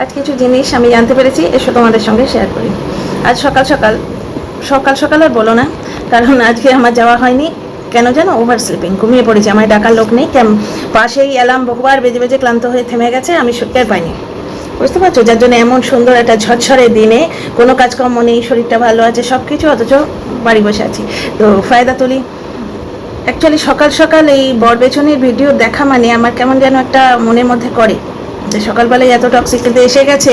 আজ কিছু জিনিস আমি জানতে পেরেছি, এসো তোমাদের সঙ্গে শেয়ার করি। আজ সকাল সকাল আর বলো না, কারণ আজকে আমার যাওয়া হয়নি। কেন জানো? ওভার স্লিপিং, ঘুমিয়ে পড়েছি। আমার ডাকার লোক নেই, পাশেই অ্যালার্ম বহুবার বেজে বেজে ক্লান্ত হয়ে থেমে গেছে, আমি টের পাইনি। বুঝতে পারছো? যার জন্য এমন সুন্দর একটা ঝরঝরে দিনে কোনো কাজকর্ম নেই, শরীরটা ভালো আছে, সব কিছু, অথচ বাড়ি বসে আছি। তো ফায়দা তুলি। অ্যাকচুয়ালি সকাল এই বরবেছনের ভিডিও দেখা মানে আমার কেমন যেন একটা মনের মধ্যে করে যে সকালবেলায় এত টক্সিসিটি এসে গেছে।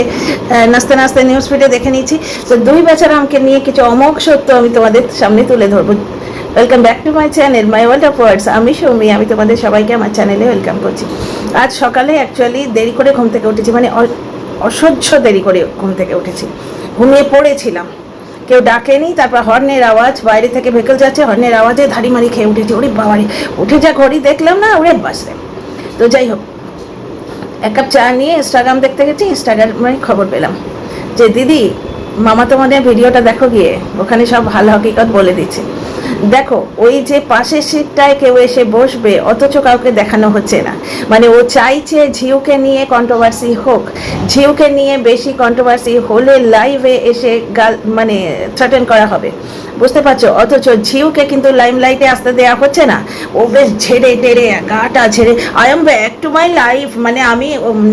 নাচতে নাচতে নিউজ ফিডে দেখে নিয়েছি। তো দুই বেচারা আমাকে নিয়ে কিছু অমোঘ সত্য আমি তোমাদের সামনে তুলে ধরবো। Welcome back to my channel my world of words. আমি সৌমি, আমি তোমাদের সবাইকে আমার চ্যানেলে ওয়েলকাম করছি। আজ সকালে অ্যাকচুয়ালি দেরি করে ঘুম থেকে উঠেছি, মানে অসহ্য দেরি করে ঘুম থেকে উঠেছি। ঘুমিয়ে পড়েছিলাম, কেউ ডাকেনি। তারপর হর্নের আওয়াজ, বাইরে থেকে ভেহিকল যাচ্ছে, হর্নের আওয়াজে ধাড়ি মারি খেয়ে উঠেছি। ওরে বাবারে, উঠে যা ঘড়ি দেখলাম না, ওরে বাসরে। তো যাই হোক, এক কাপ চা নিয়ে ইনস্টাগ্রাম দেখতে গেছি। ইনস্টাগ্রামে খবর পেলাম যে দিদি মামা তোমাদের ভিডিওটা দেখো গিয়ে, ওখানে সব ভালো হকিকত বলে দিচ্ছে। দেখো, ওই যে পাশের সিটটায় কেউ এসে বসবে, অথচ কাউকে দেখানো হচ্ছে না। মানে ও চাইছে ঝিউকে নিয়ে কন্ট্রোভার্সি হোক, ঝিউকে নিয়ে বেশি কন্ট্রোভার্সি হলে লাইভে এসে মানে থ্রেটেন করা হবে। বুঝতে পারছো? অথচ ঝিউকে কিন্তু লাইমলাইটে আসতে দেওয়া হচ্ছে না। ও বেশ ঝেড়ে টেড়ে গাটা ঝেড়ে I am back to my life, মানে আমি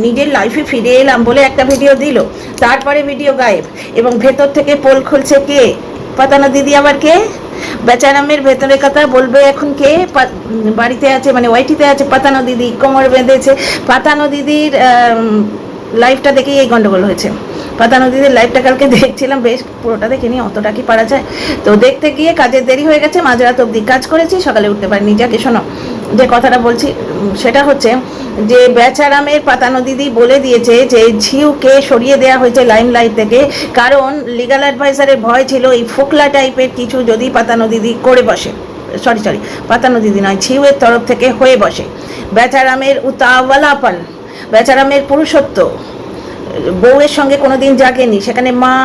নিজের লাইফে ফিরে এলাম বলে একটা ভিডিও দিল, তারপরে ভিডিও গায়েব। এবং ভেতর থেকে পোল খুলছে কে? পাতানো দিদি। আবার কে? বেচারামের ভেতরের কথা বলবে এখন কে? বাড়িতে আছে, মানে ওয়াইটিতে আছে পাতানো দিদি, কোমর বেঁধেছে। পাতানো দিদির লাইফটা দেখেই এই গন্ডগোল হয়েছে। পাতানো দিদির লাইফটা কালকে দেখছিলাম, বেশ পুরোটা দেখিনি, অতটা কি পারা যায়। তো দেখতে গিয়ে কাজের দেরি হয়ে গেছে, মাঝরাত অবধি কাজ করেছি, সকালে উঠতে পারিনি। যাকে শোনো, যে কথাটা বলছি সেটা হচ্ছে যে বেচারামের পাতানো দিদি বলে দিয়েছে যে ঝিউকে সরিয়ে দেওয়া হয়েছে লাইমলাইট থেকে, কারণ লিগাল অ্যাডভাইজারের ভয় ছিল এই ফোকলা টাইপের কিছু যদি পাতানো দিদি করে বসে, সরি পাতানো দিদি নয়, ঝিউয়ের তরফ থেকে হয়ে বসে। বেচারামের উতাওয়ালাপন, বেচারামের পুরুষত্ব, বউয়ের সঙ্গে কোনোদিন জাগেনি, সেখানে মা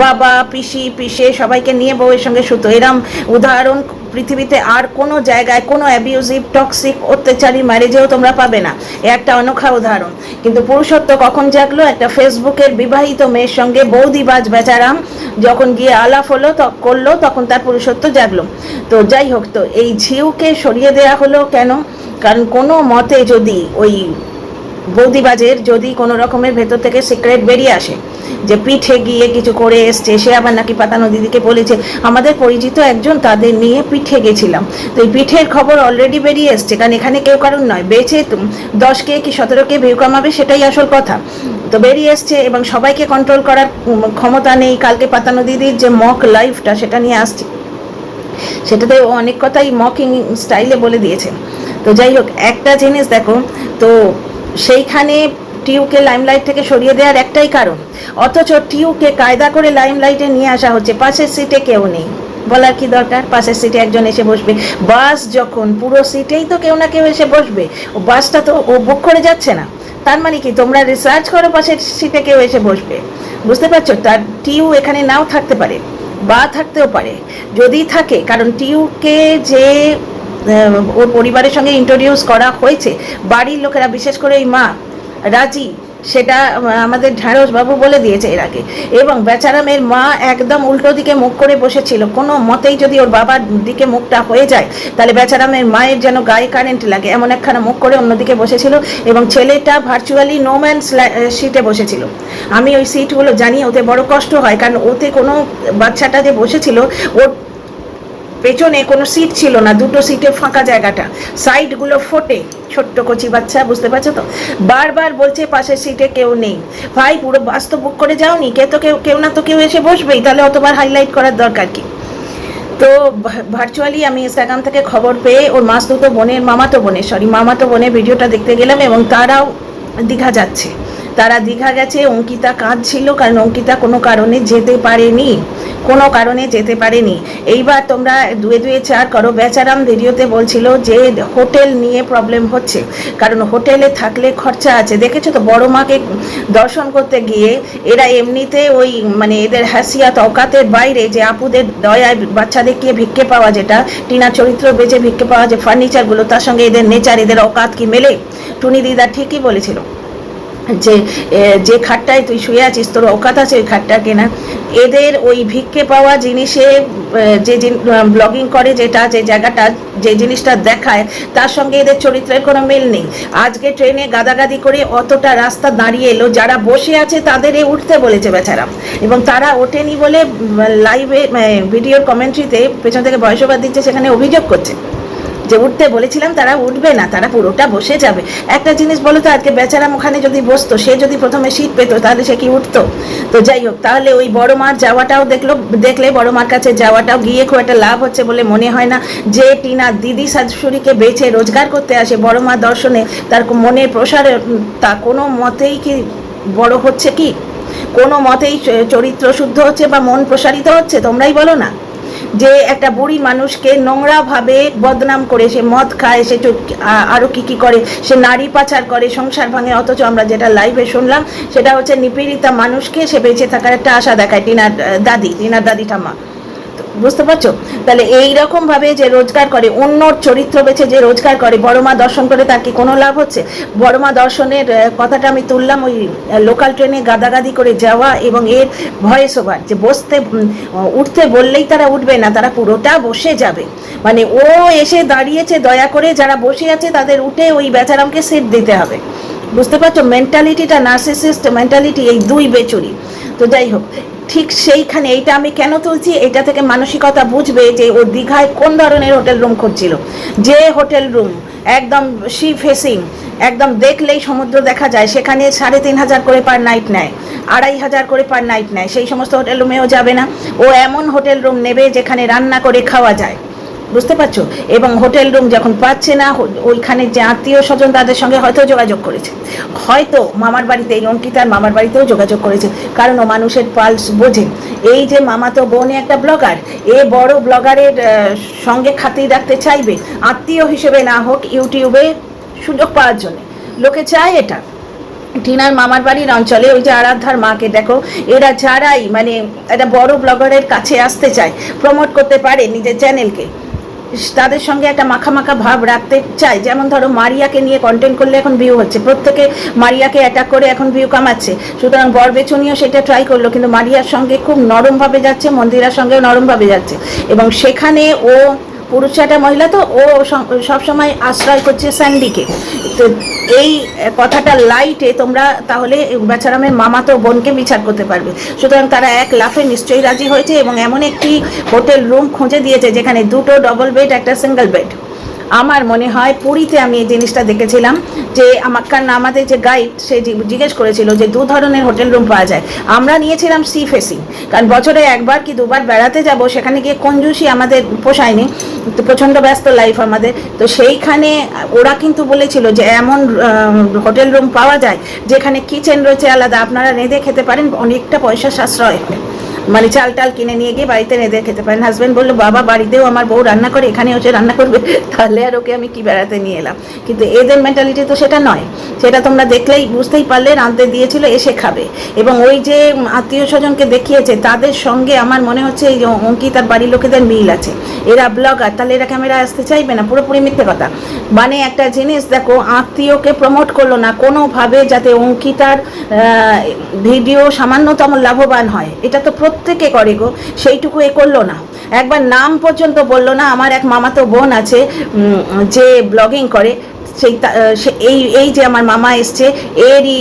বাবা পিসি পিসে সবাইকে নিয়ে বউয়ের সঙ্গে শুতো। এরম উদাহরণ পৃথিবীতে আর কোনো জায়গায় কোনো অ্যাবিউজিভ টক্সিক অত্যাচারী ম্যারেজেও তোমরা পাবে না। একটা অনোখা উদাহরণ। কিন্তু পুরুষত্ব কখন জাগলো? একটা ফেসবুকের বিবাহিত মেয়ের সঙ্গে বৌদিবাজ বেচারাম যখন গিয়ে আলাপ হলো করলো, তখন তার পুরুষত্ব জাগলো। তো যাই হোক, তো এই ঝিউকে সরিয়ে দেওয়া হলো কেন? কারণ কোনো মতে যদি ওই বৌদিবাজের যদি কোনো রকমের ভেতর থেকে সিক্রেট বেরিয়ে আসে যে পিঠে গিয়ে কিছু করে এসছে, সে আবার নাকি পাতানো দিদিকে বলেছে আমাদের পরিচিত একজন, তাদের নিয়ে পিঠে গেছিলাম। তো এই পিঠের খবর অলরেডি বেরিয়ে এসছে, কারণ এখানে কেউ কারণ নয়, বেঁচে 10কে কি 17কে ভিউ কামাবে সেটাই আসল কথা। তো বেরিয়ে এসছে এবং সবাইকে কন্ট্রোল করার ক্ষমতা নেই। কালকে পাতানো দিদির যে মক লাইফটা সেটা নিয়ে আসছে, সেটাতে অনেক কথাই মকিং স্টাইলে বলে দিয়েছে। তো যাই হোক, একটা জিনিস দেখো, তো সেইখানে টিউকে লাইমলাইট থেকে সরিয়ে দেওয়ার একটাই কারণ, অথচ টিউকে কায়দা করে লাইমলাইটে নিয়ে আসা হচ্ছে। পাশের সিটে কেউ নেই, বলার কি দরকার? পাশের সিটে একজন এসে বসবে। বাস যখন, পুরো সিটেই তো কেউ না কেউ এসে বসবে। ও বাসটা তো ও বুক করে যাচ্ছে না, তার মানে কি? তোমরা রিসার্চ করো, পাশের সিটে কেউ এসে বসবে। বুঝতে পারছো? তার টিউ এখানে নাও থাকতে পারে বা থাকতেও পারে। যদি থাকে, কারণ টিউকে যে ওর পরিবারের সঙ্গে ইন্ট্রোডিউস করা হয়েছে, বাড়ির লোকেরা, বিশেষ করে এই মা রাজি, সেটা আমাদের ঢ্যাঁড়স বাবু বলে দিয়েছে এর আগে। এবং বেচারামের মা একদম উল্টো দিকে মুখ করে বসেছিল। কোনো মতেই যদি ওর বাবার দিকে মুখটা হয়ে যায়, তাহলে বেচারামের মায়ের যেন গায়ে কারেন্ট লাগে, এমন একখানা মুখ করে অন্যদিকে বসেছিল। এবং ছেলেটা ভার্চুয়ালি নো ম্যানস সিটে বসেছিল। আমি ওই সিটগুলো জানি, ওতে বড় কষ্ট হয়, কারণ ওতে কোনো বাচ্চাটা যে বসেছিল, ওর পেছনে কোনো সিট ছিল না, দুটো সিটে ফাঁকা জায়গাটা, সাইডগুলো ফোটে, ছোট্ট কচি বাচ্চা। বুঝতে পারছো তো? বারবার বলছে পাশের সিটে কেউ নেই। ভাই, পুরো বাস তো বুক করে যাওনি, কেউ না তো কেউ এসে বসবেই, তাহলে অতবার হাইলাইট করার দরকার কি? তো ভার্চুয়ালি আমি ইনস্টাগ্রাম থেকে খবর পেয়ে ওর মামাতো বোনের ভিডিওটা দেখতে গেলাম, এবং তারাও দীঘা যাচ্ছে। তারা দীঘা গেছে। অঙ্কিতা কাঁদছিল, কারণ অঙ্কিতা কোনো কারণে যেতে পারেনি। এইবার তোমরা দুয়ে 4 করো। বেচারাম ভিডিওতে বলছিল যে হোটেল নিয়ে প্রবলেম হচ্ছে, কারণ হোটেলে থাকলে খরচা আছে। দেখেছো তো, বড় মাকে দর্শন করতে গিয়ে এরা এমনিতে ওই মানে এদের হাসিয়াত অকাতের বাইরে, যে আপুদের দয়ায় বাচ্চাদের গিয়ে ভিক্ষে পাওয়া, যেটা টিনা চরিত্র বেঁচে ভিক্ষে পাওয়া, যে ফার্নিচারগুলো, তার সঙ্গে এদের নেচার, এদের অকাত কি মেলে? টুনি দিদা ঠিকই বলেছিল যে যে খাটটায় তুই শুয়ে আছিস তোর অকাত আছে ওই খাটটা কেনা। এদের ওই ভিক্ষে পাওয়া জিনিসে যে ব্লগিং করে যেটা যে জায়গাটা যে জিনিসটা দেখায় তার সঙ্গে এদের চরিত্রের কোনো মিল নেই। আজকে ট্রেনে গাদাগাদি করে অতটা রাস্তা দাঁড়িয়ে এলো, যারা বসে আছে তাদের উঠতে বলেছে বেচারা, এবং তারা ওঠেনি বলে লাইভে ভিডিওর কমেন্ট্রিতে পেছন থেকে ভয়েস ওভার দিচ্ছে, সেখানে অভিযোগ করছে যে উঠতে বলেছিলাম তারা উঠবে না, তারা পুরোটা বসে যাবে। একটা জিনিস বলো তো, আজকে বেচারাম ওখানে যদি বসতো, সে যদি প্রথমে সিট পেতো তাহলে সে কি উঠতো? তো যাই হোক, তাহলে ওই বড় মার যাওয়াটাও দেখলে বড় মার কাছে যাওয়াটাও গিয়ে খুব একটা লাভ হচ্ছে বলে মনে হয় না। যে টিনা দিদি শাশুড়িকে বেছে রোজগার করতে আসে বড় মা দর্শনে, তার মনের প্রসারে তা কোনো মতেই কি বড় হচ্ছে? কি কোনো মতেই চরিত্র শুদ্ধ হচ্ছে বা মন প্রসারিত হচ্ছে? তোমরাই বলো না। যে একটা বুড়ি মানুষকে নোংরাভাবে বদনাম করে, সে মদ খায়, সে আরও কি করে, সে নারী পাচার করে, সংসার ভাঙে, অথচ আমরা যেটা লাইভে শুনলাম সেটা হচ্ছে নিপীড়িতা মানুষকে সে বেঁচে থাকার একটা আশা দেখায় টিনার দাদি ঠাম্মা। বুঝতে পারছো? তাহলে এইরকম ভাবে যে রোজগার করে, অন্যর চরিত্র বেছে যে রোজগার করে, বড় মা দর্শন করে তার কি কোনো লাভ হচ্ছে? বড় মা দর্শনের কথাটা আমি তুললাম, ওই লোকাল ট্রেনে গাদাগাদি করে যাওয়া এবং এর ভয়েস ওভার, যে উঠতে বললেই তারা উঠবে না, তারা পুরোটা বসে যাবে। মানে ও এসে দাঁড়িয়েছে, দয়া করে যারা বসে আছে তাদের উঠে ওই বেচারামকে সিট দিতে হবে। বুঝতে পারছো মেন্টালিটিটা? নার্সিসিস্ট মেন্টালিটি এই দুই বেচুরি। তো যাই হোক, ঠিক সেইখানে এইটা আমি কেন তুলছি, এটা থেকে মানসিকতা বুঝবে যে ও দীঘায় কোন ধরনের হোটেল রুম খুঁজছিল। যে হোটেল রুম একদম সি ফেসিং, একদম দেখলেই সমুদ্র দেখা যায়, সেখানে 3,500 করে পার নাইট নেয়, 2,500 করে পার নাইট নেয়। সেই সমস্ত হোটেল রুমেও যাবে না, ও এমন হোটেল রুম নেবে যেখানে রান্না করে খাওয়া যায়। বুঝতে পারছো? এবং হোটেল রুম যখন পাচ্ছে না, ওইখানে যে আত্মীয় স্বজন তাদের সঙ্গে হয়তো যোগাযোগ করেছে, হয়তো মামার বাড়িতে, এই অঙ্কিতার মামার বাড়িতেও যোগাযোগ করেছে, কারণ ও মানুষের পালস বোঝে। এই যে মামাতো বোনে একটা ব্লগার, এ বড় ব্লগারের সঙ্গে খাতির রাখতে চাইবে, আত্মীয় হিসেবে না হোক, ইউটিউবে সুযোগ পাওয়ার জন্য লোকে চায় এটা। টিনার মামার বাড়ির অঞ্চলে ওই যে আরাধ্যার মাকে দেখো, এরা যারাই মানে একটা বড় ব্লগারের কাছে আসতে চায়, প্রমোট করতে পারে নিজের চ্যানেলকে, তাদের সঙ্গে একটা মাখা ভাব রাখতে চায়। যেমন ধরো মারিয়াকে নিয়ে কন্টেন্ট করলে এখন ভিউ হচ্ছে, প্রত্যেকে মারিয়াকে অ্যাটাক করে এখন ভিউ কামাচ্ছে, সুতরাং বরবেচনিও সেটা ট্রাই করলো, কিন্তু মারিয়ার সঙ্গে খুব নরমভাবে যাচ্ছে, মন্দিরার সঙ্গেও নরমভাবে যাচ্ছে, এবং সেখানে ও পুরুষ একটা মহিলা, তো ও সবসময় আশ্রয় করছে স্যান্ডিকে। তো এই কথাটা লাইটে তোমরা তাহলে বেচারামের মামাতো বোনকে বিচার করতে পারবে। সুতরাং তারা এক লাফে নিশ্চয়ই রাজি হয়েছে এবং এমন একটি হোটেল রুম খুঁজে দিয়েছে যেখানে 2টো ডবল বেড, একটা সিঙ্গেল বেড। আমার মনে হয় পুরীতে আমি এই জিনিসটা দেখেছিলাম, যে কারণ আমাদের যে গাইড সে জিজ্ঞেস করেছিল যে 2 ধরনের হোটেল রুম পাওয়া যায়। আমরা নিয়েছিলাম সি ফেসিং, কারণ বছরে 1বার কি 2বার বেড়াতে যাব, সেখানে গিয়ে কঞ্জুসি আমাদের পোষায়নি, তো প্রচণ্ড ব্যস্ত লাইফ আমাদের। তো সেইখানে ওরা কিন্তু বলেছিল যে এমন হোটেল রুম পাওয়া যায় যেখানে কিচেন রয়েছে আলাদা, আপনারা রেঁধে খেতে পারেন, অনেকটা পয়সা সাশ্রয় হয়, মানে চাল টাল কিনে নিয়ে গিয়ে বাড়িতে রেঁধে খেতে পারেন। হাজব্যান্ড বললো বাবা বাড়িতেও আমার বউ রান্না করে, এখানে হচ্ছে রান্না করবে, তাহলে আর ওকে আমি কি বেড়াতে নিয়ে এলাম। কিন্তু এদের মেন্টালিটি তো সেটা নয়, সেটা তোমরা দেখলেই বুঝতেই পারলে, রাঁধতে দিয়েছিল এসে খাবে। এবং ওই যে আত্মীয় স্বজনকে দেখিয়েছে তাদের সঙ্গে আমার মনে হচ্ছে এই অঙ্কিতার বাড়ির লোকেদের মিল আছে, এরা ব্লগার, তাহলে এরা ক্যামেরা আসতে চাইবে না? পুরোপুরি মিথ্যে কথা। মানে একটা জিনিস দেখো, আত্মীয়কে প্রমোট করলো না কোনোভাবে, যাতে অঙ্কিতার ভিডিও সামান্যতম লাভবান হয়, এটা তো প্রত্যেকে করে গো, সেইটুকু এ করলো না, একবার নাম পর্যন্ত বললো না। আমার এক মামাতো বোন আছে যে ব্লগিং করে, এই যে আমার মামা এসছে এরই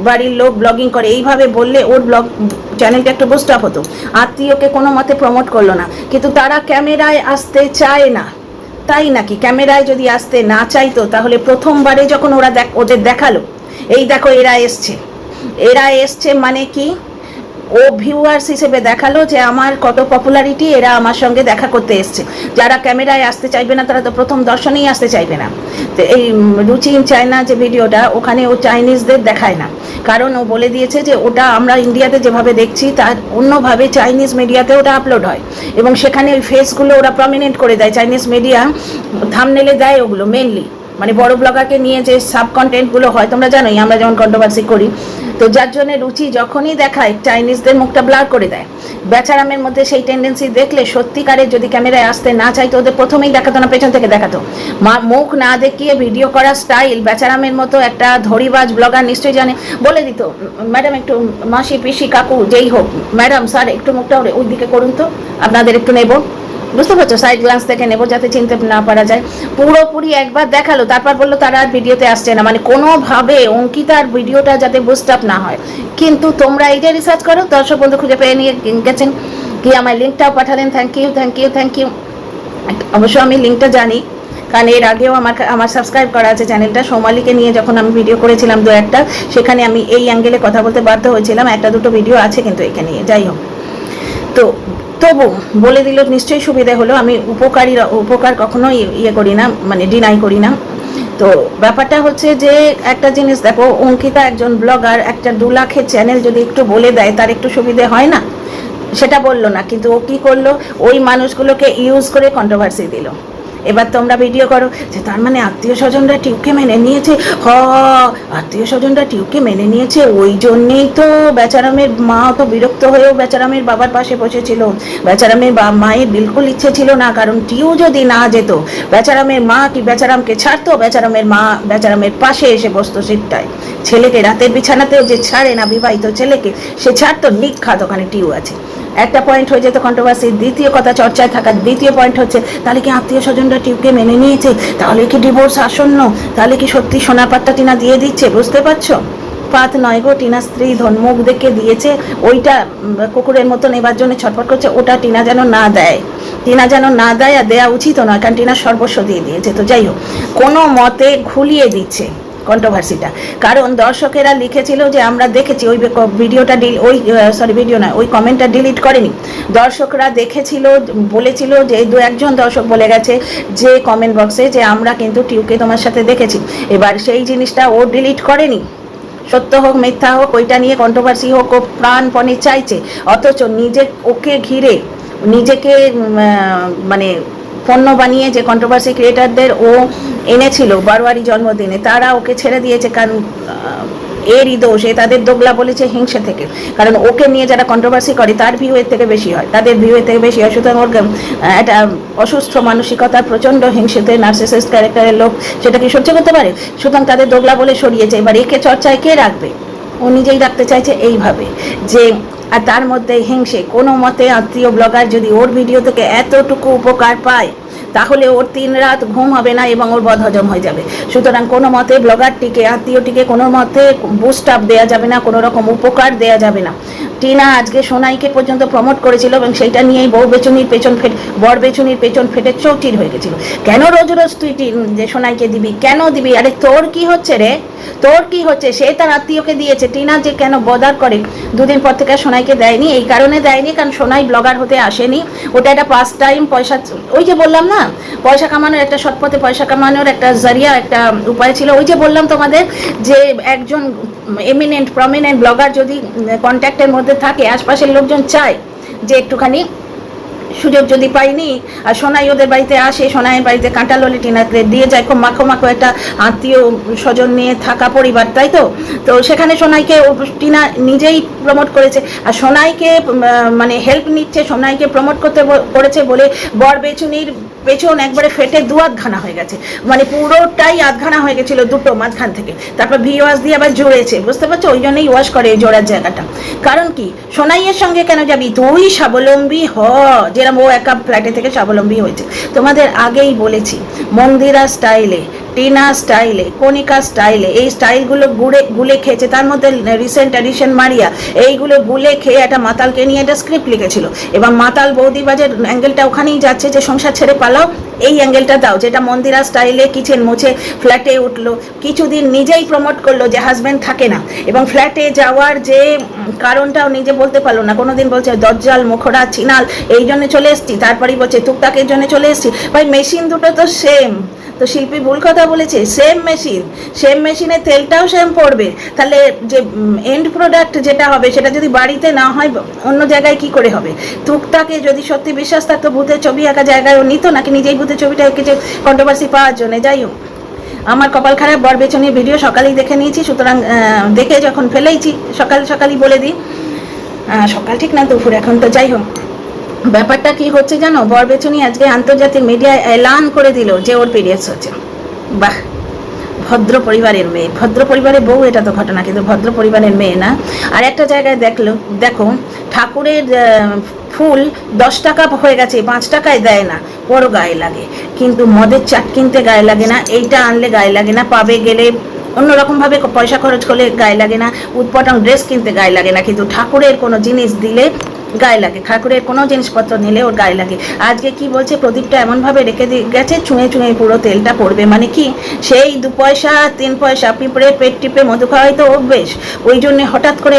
বাড়ির লোক ব্লগিং করে, এইভাবে বললে ওর ব্লগ চ্যানেলটা একটু বুস্ট আপ হতো। আত্মীয়কে কোনো মতে প্রমোট করলো না, কিন্তু তারা ক্যামেরায় আসতে চায় না। তাই নাকি? ক্যামেরায় যদি আসতে না চাইতো তাহলে প্রথমবারে যখন ওদের দেখালো, এই দেখো এরা এসছে মানে কি, ও ভিউয়ার্স হিসেবে দেখালো যে আমার কত পপুলারিটি, এরা আমার সঙ্গে দেখা করতে এসছে। যারা ক্যামেরায় আসতে চাইবে না তারা তো প্রথম দর্শনেই আসতে চাইবে না। তো এই রুচি ইন চায়না যে ভিডিওটা, ওখানে ও চাইনিজদের দেখায় না, কারণ ও বলে দিয়েছে যে ওটা আমরা ইন্ডিয়াতে যেভাবে দেখছি তার অন্যভাবে চাইনিজ মিডিয়াতে ওটা আপলোড হয়, এবং সেখানে ওই ফেসগুলো ওরা প্রমিনেন্ট করে দেয়, চাইনিজ মিডিয়া থাম্বনেলে দেয় ওগুলো মেনলি। মানে বড় ব্লগারকে নিয়ে যে সাব কন্টেন্টগুলো হয় তোমরা জানোই, আমরা যেমন কন্ট্রোভার্সি করি, তো যার জন্য রুচি যখনই দেখায় চাইনিজদের মুখটা ব্লার করে দেয়। বেচারামের মধ্যে সেই টেন্ডেন্সি দেখলে সত্যিকারের যদি ক্যামেরায় আসতে না চাইতো ওদের প্রথমেই দেখাতো না, পেছন থেকে দেখাতো। মুখ না দেখিয়ে ভিডিও করার স্টাইল বেচারামের মতো একটা ধরিবাজ ব্লগার নিশ্চয়ই জানে, বলে দিত ম্যাডাম একটু মাসি পিসি কাকু যেই হোক, ম্যাডাম স্যার একটু মুখটা ওই দিকে করুন তো, আপনাদের একটু নেব, বুঝতে পারছো, সাইড গ্লান্স থেকে নেবো যাতে চিনতে না পারা যায়। পুরোপুরি একবার দেখালো, তারপর বললো তারা আর ভিডিওতে আসছে না, মানে কোনোভাবে অঙ্কিতার ভিডিওটা যাতে বুস্ট আপ না হয়। কিন্তু তোমরা এই যে রিসার্চ করো, দর্শক বন্ধু খুঁজে পেয়ে নিয়ে গেছেন, কি আমার লিঙ্কটাও পাঠালেন, thank you thank you thank you. অবশ্য আমি লিঙ্কটা জানি, কারণ এর আগেও আমার সাবস্ক্রাইব করা আছে চ্যানেলটা। সোমালিকে নিয়ে যখন আমি ভিডিও করেছিলাম দু একটা, সেখানে আমি এই অ্যাঙ্গেলে কথা বলতে বাধ্য হয়েছিলাম, একটা দুটো ভিডিও আছে কিন্তু একে নিয়ে। যাই হোক, তো তবু বলে দিল নিশ্চয়ই সুবিধা হলো। আমি উপকার কখনো ইয়ে করি না, মানে ডিনাই করি না। তো ব্যাপারটা হচ্ছে যে একটা জিনিস দেখো, অঙ্কিতা একজন ব্লগার, একটা 2 লাখের চ্যানেল যদি একটু বলে দেয় তার একটু সুবিধে হয় না? সেটা বললো না, কিন্তু ও কী করলো, ওই মানুষগুলোকে ইউজ করে কন্ট্রোভার্সি দিল। এবার তোমরা ভিডিও করো যে তার মানে আত্মীয় স্বজনরা টিউকে মেনে নিয়েছে, আত্মীয় স্বজনরা টিউকে মেনে নিয়েছে, ওই জন্যেই তো বেচারামের মা তো বিরক্ত হয়েও বেচারামের বাবার পাশে বসেছিল। বেচারামের মায়ের বিলকুল ইচ্ছে ছিল না, কারণ টিউ যদি না যেত বেচারামের মা কি বেচারামকে ছাড়তো? বেচারামের মা বেচারামের পাশে এসে বসতো সিটটায়। ছেলেকে রাতের বিছানাতেও যে ছাড়ে না বিবাহিত ছেলেকে, সে ছাড়তো, নিখাত ওখানে টিউ আছে। একটা পয়েন্ট হয়ে যেত কন্ট্রোভার্সি। দ্বিতীয় কথা চর্চায় থাকা দ্বিতীয় পয়েন্ট হচ্ছে, তাহলে কি আত্মীয় স্বজনরা টিউকে মেনে নিয়েছে? তাহলে কি ডিভোর্স আসন্ন? তাহলে কি সত্যি সোনার পাটটা টিনা দিয়ে দিচ্ছে? বুঝতে পারছো? পাত নয় গো, টিনা স্ত্রী ধনমুখ দেখে দিয়েছে, ওইটা কুকুরের মতো নেবার জন্য ছটফট করছে, ওটা টিনা যেন না দেয়, টিনা যেন না দেয়, আর দেওয়া উচিত নয়, কারণ টিনা সর্বস্ব দিয়ে দিয়েছে। তো যাই হোক, কোনো মতে ঘুলিয়ে দিচ্ছে কন্ট্রোভার্সিটা, কারণ দর্শকেরা লিখেছিল যে আমরা দেখেছি ওই ভিডিওটা ভিডিও নয়, ওই কমেন্টটা ডিলিট করেনি। দর্শকরা দেখেছিল, বলেছিল যে 2-1 জন দর্শক বলে গেছে যে কমেন্ট বক্সে যে আমরা কিন্তু টিউকে তোমার সাথে দেখেছি। এবার সেই জিনিসটা ও ডিলিট করেনি, সত্য হোক মিথ্যা হোক ওইটা নিয়ে কন্ট্রোভার্সি হোক, ও প্রাণপণে চাইছে, অথচ ওকে ঘিরে নিজেকে মানে পণ্য বানিয়ে যে কন্ট্রোভার্সি ক্রিয়েটারদের ও এনেছিল বারোয়ারি জন্মদিনে, তারা ওকে ছেড়ে দিয়েছে। কারণ এরই দোষ, তাদের দোগলা বলেছে হিংসে থেকে, কারণ ওকে নিয়ে যারা কন্ট্রোভার্সি করে তার ভিউ এর থেকে বেশি হয়, তাদের ভিউ এর থেকে বেশি হয়। সুতরাং ওর একটা অসুস্থ মানসিকতার প্রচণ্ড হিংসেতে নার্সিসিস্ট ক্যারেক্টারের লোক সেটা কি সহ্য করতে পারে? সুতরাং তাদের দোগলা বলে সরিয়েছে। এবার একে চর্চায় কে রাখবে? ও নিজেই রাখতে চাইছে এইভাবে যে, আর তার মধ্যে হিংসে। কোনো মতে আত্মীয় ব্লগার যদি ওর ভিডিও থেকে এতটুকু উপকার পায়, তাহলে ওর 3 রাত ঘুম হবে না এবং ওর বদহজম হয়ে যাবে। সুতরাং কোনো মতে ব্লগারটিকে, আত্মীয়টিকে কোনো মতে বুস্ট আপ দেওয়া যাবে না, কোনো রকম উপকার দেওয়া যাবে না। টিনা আজকে সোনাইকে পর্যন্ত প্রমোট করেছিল এবং সেইটা নিয়েই বর বেচুনির পেছন ফেটে চৌচির হয়ে গেছিল। কেন রোজ রোজ তুই যে সোনাইকে দিবি, কেন দিবি? আরে তোর কি হচ্ছে রে, তোর কি হচ্ছে? সে তার আত্মীয়কে দিয়েছে, টিনা যে কেন বদার করে 2 দিন পর থেকে সোনাইকে দেয়নি? এই কারণে দেয়নি কারণ সোনাই ব্লগার হতে আসেনি, ওটা একটা পাস টাইম, পয়সা, ওই যে বললাম না, পয়সা কামানোর একটা সৎপথে পয়সা কামানোর একটা জারিয়া, একটা উপায় ছিল। ওই যে বললাম তোমাদের যে একজন প্রমিনেন্ট ব্লগার যদি কন্ট্যাক্টের মধ্যে থাকে, আশপাশের লোকজন চায় যে একটুখানি সুযোগ যদি পাইনি, আর সোনাই ওদের বাড়িতে আসে, সোনাইয়ের বাড়িতে কাঁটা ললি টিনাকে দিয়ে যায়, খুব মাখো একটা আত্মীয় স্বজন নিয়ে থাকা পরিবার, তাই তো? তো সেখানে সোনাইকে টিনা নিজেই প্রমোট করেছে, আর সোনাইকে মানে হেল্প নিচ্ছে, সোনাইকে প্রমোট করেছে বলে বর বেচুনির পেছন একবারে ফেটে 2 আধখানা হয়ে গেছে, মানে পুরোটাই আধখানা হয়ে গেছিল দুটো মাঝখান থেকে। তারপর ওয়াশ দিয়ে আবার জুড়েছে, বুঝতে পারছো? ওই জন্যই ওয়াশ করে এই জোড়ার জায়গাটা। কারণ কি, সোনাইয়ের সঙ্গে কেন যাবি? তুই স্বাবলম্বী হ, যেরকম ও একা ফ্ল্যাটে থেকে স্বাবলম্বী হয়েছে। তোমাদের আগেই বলেছি, মন্দিরা স্টাইলে, টিনা স্টাইলে, কণিকা স্টাইলে, এই স্টাইলগুলো গুলে খেয়েছে। তার মধ্যে রিসেন্ট এডিশন মারিয়া, এইগুলো গুলে খেয়ে একটা মাতালকে নিয়ে একটা স্ক্রিপ্ট লিখেছিল, এবং মাতাল বৌদিবাজের অ্যাঙ্গেলটা ওখানেই যাচ্ছে যে সংসার ছেড়ে পালাও, এই অ্যাঙ্গেলটা দাও, যেটা মন্দিরা স্টাইলে কিচেন মুছে ফ্ল্যাটে উঠলো, কিছুদিন নিজেই প্রমোট করলো যে হাজব্যান্ড থাকে না, এবং ফ্ল্যাটে যাওয়ার যে কারণটাও নিজে বলতে পারলো না। কোনোদিন বলছে দজ্জাল মুখরা চিনাল এই জন্য চলে এসছি, তারপরেই বলছে টুকটাকের জন্য চলে এসছি। ভাই মেশিন দুটো তো সেম, তো শিল্পী ভুল কথা বলেছে, সেম মেশিনে তেলটাও সেম পড়বে, তাহলে যে এন্ড প্রোডাক্ট যেটা হবে সেটা যদি বাড়িতে না হয় অন্য জায়গায় কি করে হবে? টুকটাকে যদি সত্যি বিশ্বাস থাকতো ভূতের ছবি আঁকা জায়গায় ও নিত, নাকি নিজেই ভূতের ছবিটা এঁকেছে কন্ট্রোভার্সি পাওয়ার জন্য? যাই হোক, আমার কপাল খারাপ, বর বেচনির ভিডিও সকালেই দেখে নিয়েছি, সুতরাং দেখে যখন ফেলেইছি সকালই বলে দিই, সকাল ঠিক না দুপুর এখন, তো যাই হোক ব্যাপারটা কি হচ্ছে জানো, বর বেচনি আজকে আন্তর্জাতিক মিডিয়ায় এলান করে দিল যে ওর পিরিয়ডস হচ্ছে। বাহ, ভদ্র পরিবারের মেয়ে, ভদ্র পরিবারের বউ, এটা তো ঘটনা, কিন্তু ভদ্র পরিবারের মেয়ে না। আর একটা জায়গায় দেখো ঠাকুরের ফুল 10 টাকা হয়ে গেছে, 5 টাকায় দেয় না, বড় গায়ে লাগে। কিন্তু মদের চাট কিনতে গায়ে লাগে না, এইটা আনলে গায়ে লাগে না, পাবে গেলে অন্যরকমভাবে পয়সা খরচ করলে গায়ে লাগে না, উৎপটং ড্রেস কিনতে গায়ে লাগে না, কিন্তু ঠাকুরের কোনো জিনিস দিলে গায়ে লাগে, ঠাকুরের কোনো জিনিসপত্র নিলে ওর গায়ে লাগে। আজকে কি বলছে, প্রদীপটা এমনভাবে রেখে গেছে, ছুঁয়ে ছুঁয়ে পুরো তেলটা পড়বে, মানে কি সেই 2 পয়সা 3 পয়সা পিঁপড়ে পেট টিপে মধু খাওয়াই তো অভ্যেস, ওই জন্য হঠাৎ করে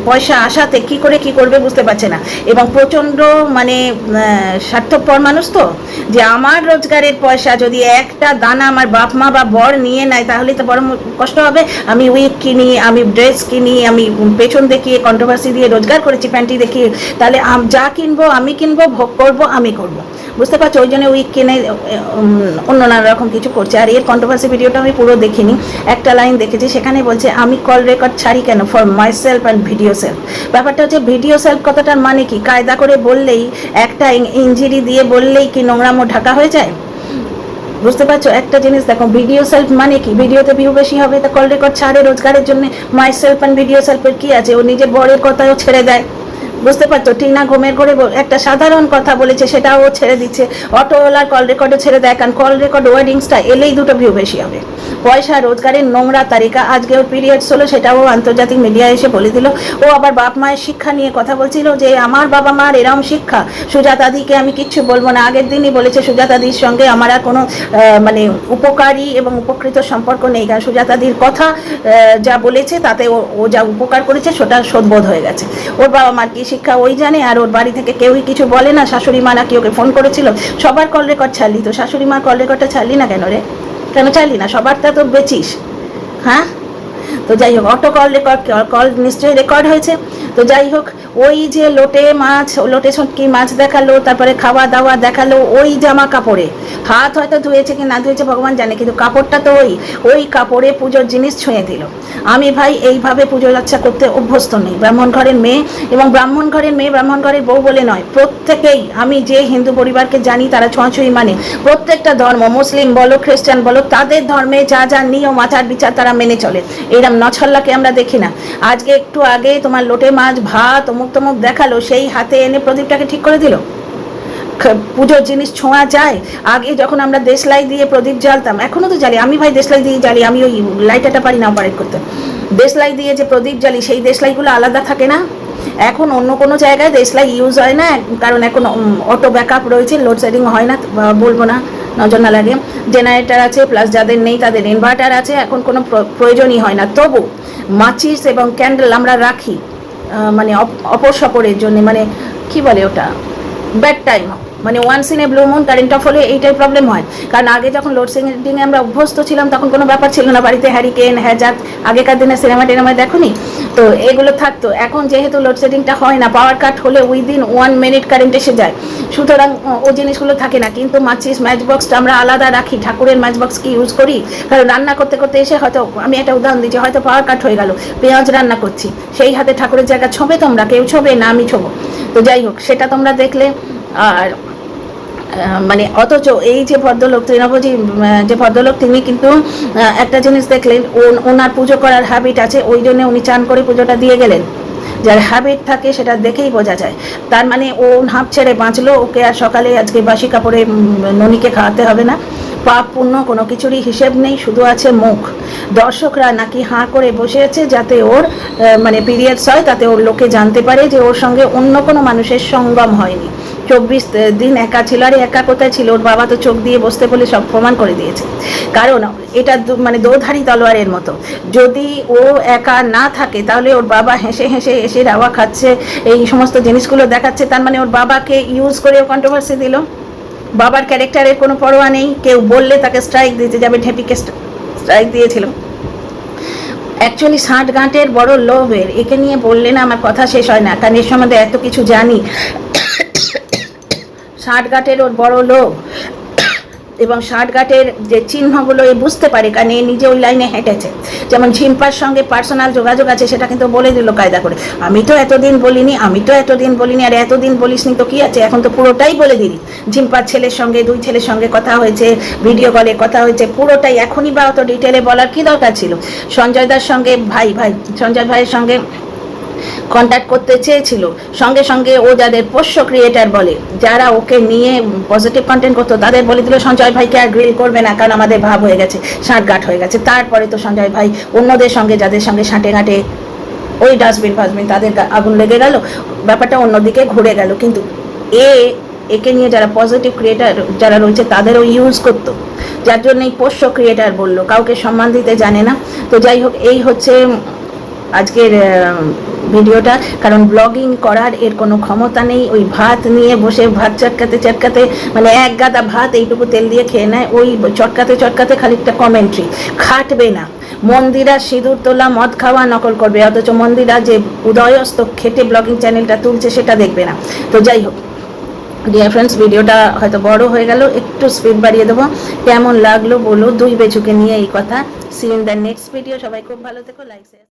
পয়সা আসাতে কি করবে বুঝতে পারছে না। এবং প্রচণ্ড মানে স্বার্থপর মানুষ তো, যে আমার রোজগারের পয়সা যদি একটা দানা আমার বাপ মা বা বর নিয়ে নেয় তাহলে তো বড় কষ্ট হবে। আমি উইক কিনি, আমি ড্রেস কিনি, আমি পেছন দেখিয়ে কন্ট্রোভার্সি দিয়ে রোজগার করেছি, প্যান্টি দেখিয়ে, তাহলে যা কিনবো আমি কিনবো, ভোগ করবো আমি করবো, বুঝতে পারছো, ওই জন্য উইক কিনে অন্য নানা রকম কিছু করছে। আর এর কন্ট্রোভার্সি ভিডিওটা আমি পুরো দেখিনি, একটা লাইন দেখেছি, সেখানে বলছে আমি কল রেকর্ড ছাড়ি কেন, for my self and video self. ব্যাপারটা হচ্ছে ভিডিও সেলফ কথাটার মানে কি, কায়দা করে বললেই, একটা ইঞ্জিরি দিয়ে বললেই কি নোংরামো ঢাকা হয়ে যায়, বুঝতে পারছো? একটা জিনিস দেখো, ভিডিও সেলফ মানে কি, ভিডিওতে ভিউ বেশি হবে, তা কল রেকর্ড ছাড়ে রোজগারের জন্য। মাই সেলফ অ্যান্ড ভিডিও সেলফের কি আছে, ও নিজের বরের কথাও ছেড়ে দেয়, বুঝতে পারছো? টিনা ঘুমের ঘরে একটা সাধারণ কথা বলেছে, সেটাও ছেড়ে দিচ্ছে, অটোওয়ালার কল রেকর্ডও ছেড়ে দেয়, কারণ কল রেকর্ড ওয়ার্ডিংসটা এলেই 2টো ভিউ বেশি হবে। পয়সা রোজগারের নোংরা তালিকা, আজকে ওর পিরিয়ডস হলো, সেটাও আন্তর্জাতিক মিডিয়া এসে বলে দিল। ও আবার বাপ মায়ের শিক্ষা নিয়ে কথা বলছিল, যে আমার বাবা মার এরম শিক্ষা, সুজাতাদিকে আমি কিচ্ছু বলবো না। আগের দিনই বলেছে সুজাতাদির সঙ্গে আমার আর কোনো মানে উপকারী এবং উপকৃত সম্পর্ক নেই, কারণ সুজাতাদির কথা যা বলেছে তাতে ও যা উপকার করেছে সেটা শোধবোধ হয়ে গেছে। ওর বাবা মার কি শিক্ষা ওই জানে, আর ওর বাড়ি থেকে কেউই কিছু বলে না। শাশুড়ি মা নাকি ওকে ফোন করেছিল, সবার কল রেকর্ড ছাড়লি তো, শাশুড়ি মার কল রেকর্ডটা ছাড়লি না কেন রে, কেন ছাড়লি না? সবারটা তো বেচিস, হ্যাঁ? তো যাই হোক, অটো কল নিশ্চয়ই রেকর্ড হয়েছে। তো যাই হোক, ওই যে লোটে ছটকি মাছ দেখালো, তারপরে খাওয়া দাওয়া দেখালো, ওই জামা কাপড়ে, হাত হয়তো ধুয়েছে কি না ধুয়েছে ভগবান জানে, কিন্তু কাপড়টা তো ওই কাপড়ে পুজোর জিনিস ছুঁয়ে দিল। আমি ভাই এইভাবে পুজো আচ্ছা করতে অভ্যস্ত নেই। ব্রাহ্মণ ঘরের মেয়ে, এবং ব্রাহ্মণ ঘরের বউ বলে নয়, প্রত্যেকেই, আমি যে হিন্দু পরিবারকে জানি তারা ছোঁয়াছুঁয়ি মানে, প্রত্যেকটা ধর্ম, মুসলিম বলো খ্রিস্টান বলো, তাদের ধর্মে যা যা নিয়ম আচার বিচার তারা মেনে চলে। এরম নছল্লাকে আমরা দেখি না। আজকে একটু আগে তোমার লোটে মাছ ভাত অমুক তমুক দেখালো, সেই হাতে এনে প্রদীপটাকে ঠিক করে দিল। পুজোর জিনিস ছোঁয়া যায়? আগে যখন আমরা দেশলাই দিয়ে প্রদীপ জ্বালতাম, এখনো তো জ্বালি, আমি ভাই দেশলাই দিয়ে জ্বালি, আমি ওই লাইটারটা পারি না অপারেট করতে। দেশলাই দিয়ে যে প্রদীপ জ্বালি, সেই দেশলাইগুলো আলাদা থাকে না। এখন অন্য কোনো জায়গায় দেশলাই ইউজ হয় না, কারণ এখন অটো ব্যাকআপ রয়েছে, লোডশেডিং হয় না, বলবো না, নজর না লাগে। জেনারেটর আছে, প্লাস যাদের নেই তাদের ইনভার্টার আছে, এখন কোনো প্রয়োজনই হয় না। তবু মাচিস এবং ক্যান্ডেল আমরা রাখি, মানে অপসপরের জন্য, মানে কি বলে ওটা, ব্যাড টাইম, মানে once in a blue moon current off হলে এইটাই প্রবলেম হয়। কারণ আগে যখন লোডশেডিংয়ে আমরা অভ্যস্ত ছিলাম তখন কোনো ব্যাপার ছিল না, বাড়িতে হ্যারিকেন হ্যাজাক, আগেকার দিনে সিনেমা টিনেমায় দেখোনি তো, এগুলো থাকতো। এখন যেহেতু লোডশেডিংটা হয় না, পাওয়ার কাট হলে উইদিন 1 মিনিট কারেন্ট এসে যায়, সুতরাং ও জিনিসগুলো থাকে না। কিন্তু মাচিস ম্যাচ বক্সটা আমরা আলাদা রাখি, ঠাকুরের ম্যাচ বক্স কি ইউজ করি, কারণ রান্না করতে করতে এসে হয়তো, আমি একটা উদাহরণ দিচ্ছি, হয়তো পাওয়ার কাট হয়ে গেল, পেঁয়াজ রান্না করছি, সেই হাতে ঠাকুরের জায়গা ছোবে, তোমরা কেউ ছোবে না, আমি ছোবো। তো যাই হোক, সেটা তোমরা দেখলে। আর মানে অথচ এই যে ভদ্রলোক তৃণভোজী যে ভদ্রলোক, তিনি কিন্তু একটা জিনিস দেখলেন, ওনার পুজো করার হ্যাবিট আছে, ওই জন্য উনি চান করে পুজোটা দিয়ে গেলেন। যার হ্যাবিট থাকে সেটা দেখেই বোঝা যায়। তার মানে ও হাঁপ ছেড়ে বাঁচলো, ওকে আর সকালে আজকে বাসি কাপড়ে ননিকে খাওয়াতে হবে না। পাপ পুণ্য কোনো কিছুরই হিসেব নেই, শুধু আছে মুখ। দর্শকরা নাকি হাঁ করে বসে আছে যাতে ওর মানে পিরিয়ডস হয়, তাতে ওর লোকে জানতে পারে যে ওর সঙ্গে অন্য কোনো মানুষের সঙ্গম হয়নি। 24 দিন একা ছিল। আরে একা কোথায় ছিল, ওর বাবা তো চোখ দিয়ে বসতে বলে সব প্রমাণ করে দিয়েছে। কারণ এটা মানে দোধারি তলোয়ারের মতো, যদি ও একা না থাকে তাহলে ওর বাবা হেসে হেসে এসে রাওয়া খাচ্ছে, এই সমস্ত জিনিসগুলো দেখাচ্ছে, তার মানে ওর বাবাকে ইউজ করে ও কন্ট্রোভার্সি দিল। বাবার ক্যারেক্টারের কোনো পরোয়া নেই, কেউ বললে তাকে স্ট্রাইক দিতে যাবে, ঢেপিকে স্ট্রাইক দিয়েছিল। অ্যাকচুয়ালি 60 গাঁটের বড় লোভের, একে নিয়ে বললে না আমার কথা শেষ হয় না, কারণ এর সম্বন্ধে এত কিছু জানি। 60 গাঁটের ওর বড় লোভ, এবং শার্টগাটের যে চিহ্নগুলো এ বুঝতে পারে, কারণ এ নিজে ওই লাইনে হেঁটেছে। যেমন ঝিম্পার সঙ্গে পার্সোনাল যোগাযোগ আছে, সেটা কিন্তু বলে দিল কায়দা করে, আমি তো এতদিন বলিনি, আর এতদিন বলিসনি তো কি আছে, এখন তো পুরোটাই বলে দিলি। ঝিম্পার ছেলের সঙ্গে, 2 ছেলের সঙ্গে কথা হয়েছে, ভিডিও কলে কথা হয়েছে, পুরোটাই এখনই বা অত ডিটেলে বলার কি দরকার ছিল। সঞ্জয় দার সঙ্গে সঞ্জয় ভাইয়ের সঙ্গে কন্ট্যাক্ট করতে চেয়েছিল, সঙ্গে সঙ্গে ও যাদের পোষ্য ক্রিয়েটার বলে, যারা ওকে নিয়ে পজিটিভ কন্টেন্ট করতো, তাদের বলে দিল সঞ্জয় ভাইকে আর গ্রিল করবে না, কারণ আমাদের ভাব হয়ে গেছে, সাঁটগাঁট হয়ে গেছে। তারপরে তো সঞ্জয় ভাই অন্যদের সঙ্গে, যাদের সঙ্গে সাঁটে গাঁটে ওই ডাস্টবিন ফাস্টবিন, তাদের আগুন লেগে গেল, ব্যাপারটা অন্যদিকে ঘুরে গেল। কিন্তু একে নিয়ে যারা পজিটিভ ক্রিয়েটার যারা রয়েছে তাদেরও ইউজ করতো, যার জন্য এই পোষ্য ক্রিয়েটার বললো, কাউকে সম্মান দিতে জানে না। তো যাই হোক, এই হচ্ছে আজকের ভিডিওটা। কারণ ব্লগিং করার এর কোনো ক্ষমতা নেই। ওই ভাত নিয়ে বসে ভাত চটকাতে মানে এক গাদা ভাত এইটুকু তেল দিয়ে খেয়ে নেয়, ওই চটকাতে খানিকটা কমেন্ট্রি, খাটবে না। মন্দিরা সিঁদুর তোলা, মদ খাওয়া, নকল করবে, অথচ মন্দিরা যে উদয়স্ত খেটে ব্লগিং চ্যানেলটা তুলছে সেটা দেখবে না। তো যাই হোক ডিয়ার ফ্রেন্ডস, ভিডিওটা হয়তো বড় হয়ে গেল, একটু স্পিড বাড়িয়ে দেবো। কেমন লাগলো বলো, 2 বেচুকে নিয়ে এই কথা। See in the next video. সবাই খুব ভালো থেকো, লাইক শেয়ার।